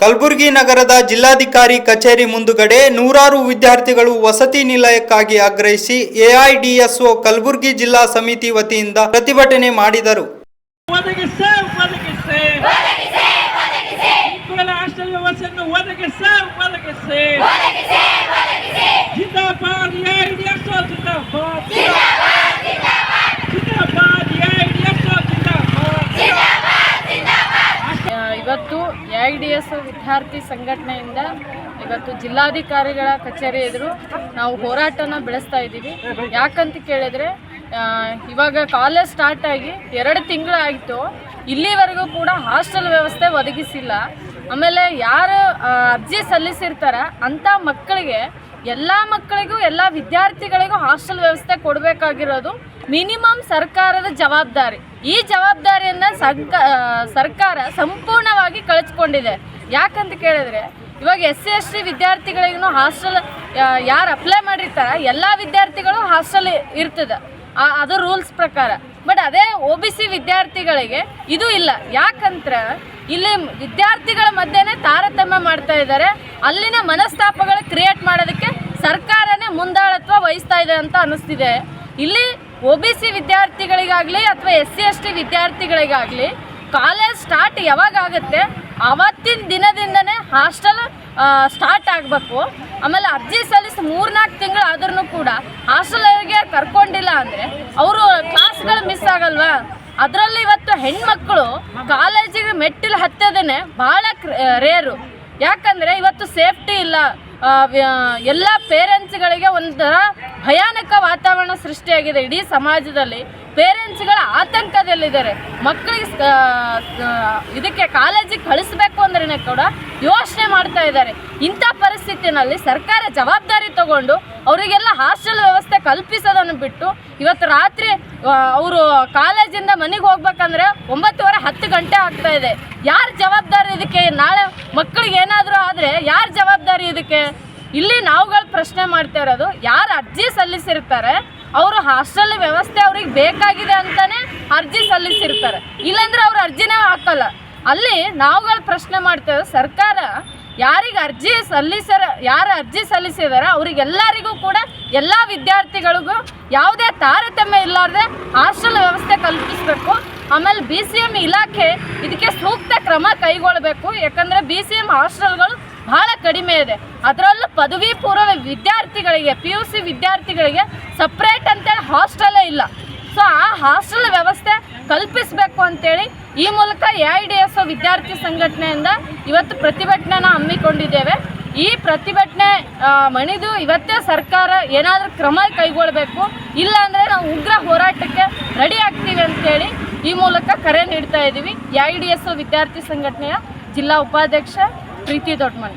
ಕಲಬುರಗಿ ನಗರದ ಜಿಲ್ಲಾಧಿಕಾರಿ ಕಚೇರಿ ಮುಂದುಗಡೆ ನೂರಾರು ವಿದ್ಯಾರ್ಥಿಗಳು ವಸತಿ ನಿಲಯಕ್ಕಾಗಿ ಆಗ್ರಹಿಸಿ ಎಐಡಿಎಸ್ಒ ಕಲಬುರಗಿ ಜಿಲ್ಲಾ ಸಮಿತಿ ವತಿಯಿಂದ ಪ್ರತಿಭಟನೆ ಮಾಡಿದರು. ಇವತ್ತು ಎಐಡಿಎಸ್ ವಿದ್ಯಾರ್ಥಿ ಸಂಘಟನೆಯಿಂದ ಇವತ್ತು ಜಿಲ್ಲಾಧಿಕಾರಿಗಳ ಕಚೇರಿ ಎದುರು ನಾವು ಹೋರಾಟನ ಬೆಳೆಸ್ತಾ ಇದ್ದೀವಿ. ಯಾಕಂತ ಕೇಳಿದರೆ ಇವಾಗ ಕಾಲೇಜ್ ಸ್ಟಾರ್ಟ್ ಆಗಿ 2 ತಿಂಗಳಾಯಿತು, ಇಲ್ಲಿವರೆಗೂ ಕೂಡ ಹಾಸ್ಟೆಲ್ ವ್ಯವಸ್ಥೆ ಒದಗಿಸಿಲ್ಲ. ಆಮೇಲೆ ಯಾರು ಅರ್ಜಿ ಸಲ್ಲಿಸಿರ್ತಾರೆ ಅಂಥ ಮಕ್ಕಳಿಗೆ ಎಲ್ಲ ವಿದ್ಯಾರ್ಥಿಗಳಿಗೂ ಹಾಸ್ಟೆಲ್ ವ್ಯವಸ್ಥೆ ಕೊಡಬೇಕಾಗಿರೋದು ಮಿನಿಮಮ್ ಸರ್ಕಾರದ ಜವಾಬ್ದಾರಿ. ಈ ಜವಾಬ್ದಾರಿಯನ್ನು ಸರ್ಕಾರ ಸಂಪೂರ್ಣವಾಗಿ ಕಳೆದುಕೊಂಡಿದೆ. ಯಾಕಂತ ಕೇಳಿದ್ರೆ ಇವಾಗ SC ST ವಿದ್ಯಾರ್ಥಿಗಳಿಗೂ ಹಾಸ್ಟೆಲ್ ಯಾರು ಅಪ್ಲೈ ಮಾಡಿರ್ತಾರೆ ಎಲ್ಲ ವಿದ್ಯಾರ್ಥಿಗಳು ಹಾಸ್ಟೆಲ್ ಇರ್ತದೆ, ಅದು ರೂಲ್ಸ್ ಪ್ರಕಾರ. ಬಟ್ ಅದೇ OBC ವಿದ್ಯಾರ್ಥಿಗಳಿಗೆ ಇದು ಇಲ್ಲ. ಯಾಕಂದ್ರೆ ಇಲ್ಲಿ ವಿದ್ಯಾರ್ಥಿಗಳ ಮಧ್ಯೆನೇ ತಾರತಮ್ಯ ಮಾಡ್ತಾ ಇದ್ದಾರೆ. ಅಲ್ಲಿನ ಮನಸ್ತಾಪಗಳು ಕ್ರಿಯೇಟ್ ಮಾಡೋದಕ್ಕೆ ಸರ್ಕಾರನೇ ಮುಂದಾಳತ್ವ ವಹಿಸ್ತಾ ಇದೆ ಅಂತ ಅನ್ನಿಸ್ತಿದೆ. ಇಲ್ಲಿ OBC ವಿದ್ಯಾರ್ಥಿಗಳಿಗಾಗಲಿ ಅಥವಾ SC ST ವಿದ್ಯಾರ್ಥಿಗಳಿಗಾಗಲಿ ಕಾಲೇಜ್ ಸ್ಟಾರ್ಟ್ ಯಾವಾಗ ಆಗುತ್ತೆ ಆವತ್ತಿನ ದಿನದಿಂದನೇ ಹಾಸ್ಟೆಲ್ ಸ್ಟಾರ್ಟ್ ಆಗಬೇಕು. ಆಮೇಲೆ ಅರ್ಜಿ ಸಲ್ಲಿಸಿ 3-4 ತಿಂಗಳು ಆದ್ರೂ ಕೂಡ ಹಾಸ್ಟೆಲ್ಗೆ ಕರ್ಕೊಂಡಿಲ್ಲ ಅಂದರೆ ಅವರು ಕ್ಲಾಸ್ಗಳು ಮಿಸ್ ಆಗಲ್ವಾ? ಅದರಲ್ಲಿ ಇವತ್ತು ಹೆಣ್ಮಕ್ಳು ಕಾಲೇಜಿಗೆ ಮೆಟ್ಟಿಲು ಹತ್ತೋದೇ ಭಾಳ ರೇರು. ಯಾಕಂದರೆ ಇವತ್ತು ಸೇಫ್ಟಿ ಇಲ್ಲ. ಎಲ್ಲ ಪೇರೆಂಟ್ಸ್ಗಳಿಗೆ ಒಂಥರ ಭಯಾನಕ ವಾತಾವರಣ ಸೃಷ್ಟಿಯಾಗಿದೆ. ಇಡೀ ಸಮಾಜದಲ್ಲಿ ಪೇರೆಂಟ್ಸ್ಗಳ ಆತಂಕದಲ್ಲಿದ್ದಾರೆ. ಮಕ್ಕಳಿಗೆ ಇದಕ್ಕೆ ಕಾಲೇಜಿಗೆ ಕಳಿಸ್ಬೇಕು ಅಂದ್ರೆ ಕೂಡ ಯೋಚನೆ ಮಾಡ್ತಾ ಇದ್ದಾರೆ. ಇಂಥ ಪರಿಸ್ಥಿತಿನಲ್ಲಿ ಸರ್ಕಾರ ಜವಾಬ್ದಾರಿ ತಗೊಂಡು ಅವರಿಗೆಲ್ಲ ಹಾಸ್ಟೆಲ್ ವ್ಯವಸ್ಥೆ ಕಲ್ಪಿಸೋದನ್ನು ಬಿಟ್ಟು ಇವತ್ತು ರಾತ್ರಿ ಅವರು ಕಾಲೇಜಿಂದ ಮನೆಗೆ ಹೋಗ್ಬೇಕಂದ್ರೆ 9:30-10 ಗಂಟೆ ಆಗ್ತಾ ಇದೆ. ಯಾರು ಜವಾಬ್ದಾರಿ ಇದಕ್ಕೆ? ನಾಳೆ ಮಕ್ಕಳಿಗೆ ಏನಾದರೂ ಆದರೆ ಯಾರು ಜವಾಬ್ದಾರಿ ಇದಕ್ಕೆ? ಇಲ್ಲಿ ನಾವುಗಳು ಪ್ರಶ್ನೆ ಮಾಡ್ತಾ ಇರೋದು, ಯಾರು ಅರ್ಜಿ ಸಲ್ಲಿಸಿರ್ತಾರೆ ಅವರು ಹಾಸ್ಟೆಲ್ ವ್ಯವಸ್ಥೆ ಅವ್ರಿಗೆ ಬೇಕಾಗಿದೆ ಅಂತಾನೆ ಅರ್ಜಿ ಸಲ್ಲಿಸಿರ್ತಾರೆ, ಇಲ್ಲಾಂದ್ರೆ ಅವ್ರು ಅರ್ಜಿನೇ ಹಾಕಲ್ಲ. ಅಲ್ಲಿ ನಾವುಗಳು ಪ್ರಶ್ನೆ ಮಾಡ್ತೇವೆ, ಸರ್ಕಾರ ಯಾರಿಗೆ ಯಾರು ಅರ್ಜಿ ಸಲ್ಲಿಸಿದಾರೆ ಅವರಿಗೆಲ್ಲರಿಗೂ ಕೂಡ ಎಲ್ಲ ವಿದ್ಯಾರ್ಥಿಗಳಿಗೂ ಯಾವುದೇ ತಾರತಮ್ಯ ಇಲ್ಲಾರ್ದೆ ಹಾಸ್ಟೆಲ್ ವ್ಯವಸ್ಥೆ ಕಲ್ಪಿಸಬೇಕು. ಆಮೇಲೆ BCM ಇಲಾಖೆ ಇದಕ್ಕೆ ಸೂಕ್ತ ಕ್ರಮ ಕೈಗೊಳ್ಳಬೇಕು. ಯಾಕಂದರೆ BCM ಹಾಸ್ಟೆಲ್ಗಳು ಭಾಳ ಕಡಿಮೆ ಇದೆ. ಅದರಲ್ಲೂ ಪದವಿ ಪೂರ್ವ ವಿದ್ಯಾರ್ಥಿಗಳಿಗೆ PUC ವಿದ್ಯಾರ್ಥಿಗಳಿಗೆ ಸಪ್ರೇಟ್ ಅಂತೇಳಿ ಹಾಸ್ಟೆಲೇ ಇಲ್ಲ. ಸೊ ಆ ಹಾಸ್ಟೆಲ್ ವ್ಯವಸ್ಥೆ ಕಲ್ಪಿಸಬೇಕು ಅಂತೇಳಿ ಈ ಮೂಲಕ ಎಐಡಿಎಸ್ ವಿದ್ಯಾರ್ಥಿ ಸಂಘಟನೆಯಿಂದ ಇವತ್ತು ಪ್ರತಿಭಟನೆನ ಹಮ್ಮಿಕೊಂಡಿದ್ದೇವೆ. ಈ ಪ್ರತಿಭಟನೆ ಮಣಿದು ಇವತ್ತೇ ಸರ್ಕಾರ ಏನಾದರೂ ಕ್ರಮ ಕೈಗೊಳ್ಳಬೇಕು, ಇಲ್ಲಾಂದರೆ ನಾವು ಉಗ್ರ ಹೋರಾಟಕ್ಕೆ ರೆಡಿ ಆಗ್ತೀವಿ ಅಂತೇಳಿ ಈ ಮೂಲಕ ಕರೆ ನೀಡ್ತಾ ಇದ್ದೀವಿ. ಎಐಡಿಎಸ್ ವಿದ್ಯಾರ್ಥಿ ಸಂಘಟನೆಯ ಜಿಲ್ಲಾ ಉಪಾಧ್ಯಕ್ಷ ಪ್ರೀತಿ ದೊಡ್ಡಮನಿ.